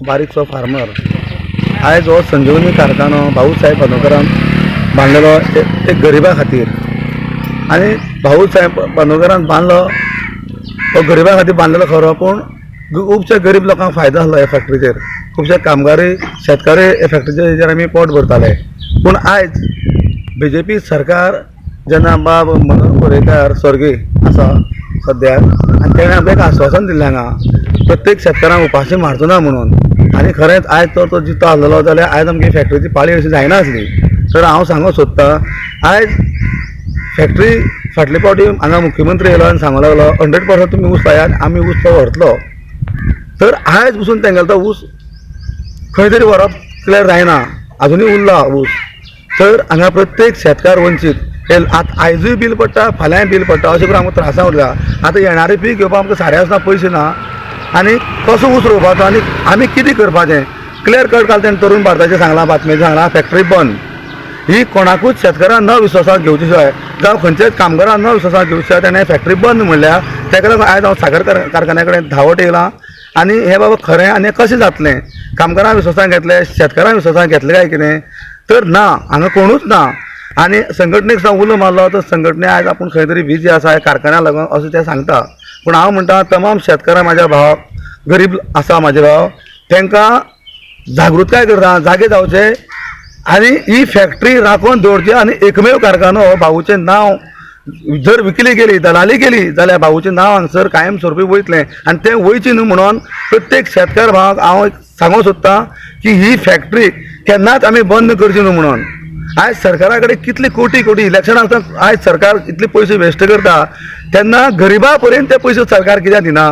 बारीकसो farmer आयज हो संजीवनी कारखानो भाऊसाहेब बांदोडकरान बांदलेलो एक गरिबा खातीर आनी भाऊसाहेब बांदोडकरान बांदलो तो गरिबा खातीर बांदलेलो खरो पूण खुबशे गरीब लोकांक फायदो जालो ह्या फॅक्टरीचेर खुबशे कामगारी शेतकारी ह्या फॅक्टरीचेर आमी पोट भरताले पूण आयज BJP सरकार जेन्ना बाब मनोहर पर्रीकार स्वर्गीय आसा सद्याक आनी तेणें आमकां एक आश्वासन दिल्लें हांगा प्रत्येक शेतकारांक उपाशी मारचो ना म्हणून आनी खरेंच आयज तो जितो आसलेलो जाल्यार आयज आमगे फॅक्टरीची पाळी अशी जायना आसली तर हांव सांगूंक सोदतां आयज फॅक्टरी फाटले फावटी हांगा मुख्यमंत्री येयलो आनी सांगूंक लागलो 100% तुमी ऊस लायात आमी ऊस तो व्हरतलो तर आयज पसून तेंगेलो तो ऊस खंय तरी व्हरप क्लियर जायना अजुनूय उरला ऊस तर हांगा प्रत्येक शेतकार वंचीत आयजूय बील पडटा फाल्यांय बील पडटा अशें करून आमकां त्रासां उरल्या आतां येणारे पीक घेवपाक आमकां सारे आसतना पयशे ना आनी कसो ऊस रोवपाचो आनी आमी कितें करपाचें क्लियर कट काल तेणें तरूण भारताचें सांगलां बातमेचें सांगलां फॅक्टरी बंद ही कोणाकूच शेतकारांक न विश्वासाक घेवची शिवाय जावं खंयच्याच कामगारांक न विश्वासाक घेवची शिवाय तेणें फॅक्टरी बंद म्हणल्या तेका लागून आयज हांव साखर कारखान्या कडेन धांवत येयलां आनी हें बाबा खरें आनी कशें जातलें कामगारांक विश्वासान घेतलें शेतकारांक विश्वासान घेतलें काय कितें तर ना हांगा कोणूच ना आनी संघटनेक सुद्दां उलो मारलो तर संघटने आयज आपूण खंय तरी बिजी आसा ह्या कारखान्याक लागून अशें तें सांगता पूण हांव म्हणटा तमाम शेतकारां म्हाज्या भावाक गरीब आसा म्हाजे भाव तांकां जागृताय करता जागे जावचे आनी ही फॅक्टरी राखून दवरची आनी एकमेव कारखानो भाऊचें नांव जर विकली गेली दलाली केली जाल्यार भाऊचें नांव हांगसर कायम स्वरुपी वयतलें आनी तें वयचें न्हू म्हणून प्रत्येक शेतकार भावाक हांव सांगूंक सोदतां की ही फॅक्टरी केन्नाच आमी बंद करची न्हू म्हणून आयज सरकारा कडेन कितली कोटी कोटी इलेक्शना आसतना आयज सरकार इतले पयशे वेस्ट करता तेन्ना गरिबा पर्यंत ते पयशे सरकार कित्याक दिना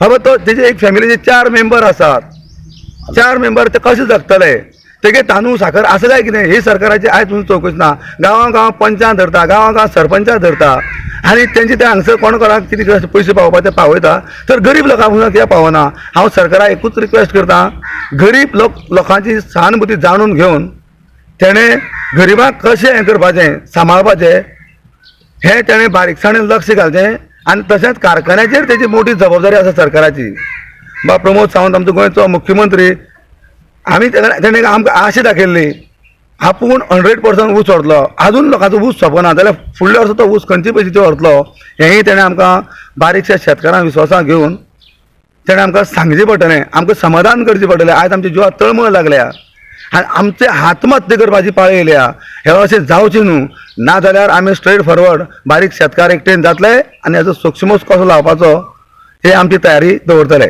बाबा तो तेजे एक फॅमिलीचे 4 मेंबर आसात 4 मेंबर ते कशे जगतले तेगे तांदूळ साखर आसा काय कितें ही सरकाराची आयज पसून चवकशी ना गांवां पंचां धरता गांवां सरपंचां धरता आनी तेंचे ते हांगसर कोण कोणाक कितें पयशे पावोवपा ते पावयता तर गरीब लोकांक पसून कित्याक पावना हांव सरकाराक एकूच रिक्वेस्ट करतां गरीब लोकांची सहानुभूती जाणून घेवन तेणें गरिबांक कशें हें करपाचें सांबाळपाचें हें तेणें बारीकसाणेन लक्ष घालचें आनी तशेंच कारखान्याचेर तेजी मोठी जबाबदारी आसा सरकाराची बा प्रमोद सावंत आमचो गोंयचो मुख्यमंत्री आमी तेणें आमकां आशा दाखयल्ली आपूण 100% ऊस व्हरतलो आजून लोकांचो ऊस सोंपना जाल्यार फुडल्या वर्सा तो ऊस खंयचे पयशेचो व्हरतलो हेंय तेणें आमकां बारीकशा शेतकारांक विश्वासाक घेवन तेणें आमकां सांगचें पडटलें आमकां समाधान करचें पडटलें आयज आमच्या जिवाक तळमळ लागल्या आनी आमचे आत्महत्या करपाची पाळी येयल्या हें अशें जावचें न्हू ना जाल्यार आमी स्ट्रेट फॉरवर्ड बारीक शेतकार एकटेन जातले आनी हेजो सोक्षमोस कसो लावपाचो हे आमची तयारी दवरतले.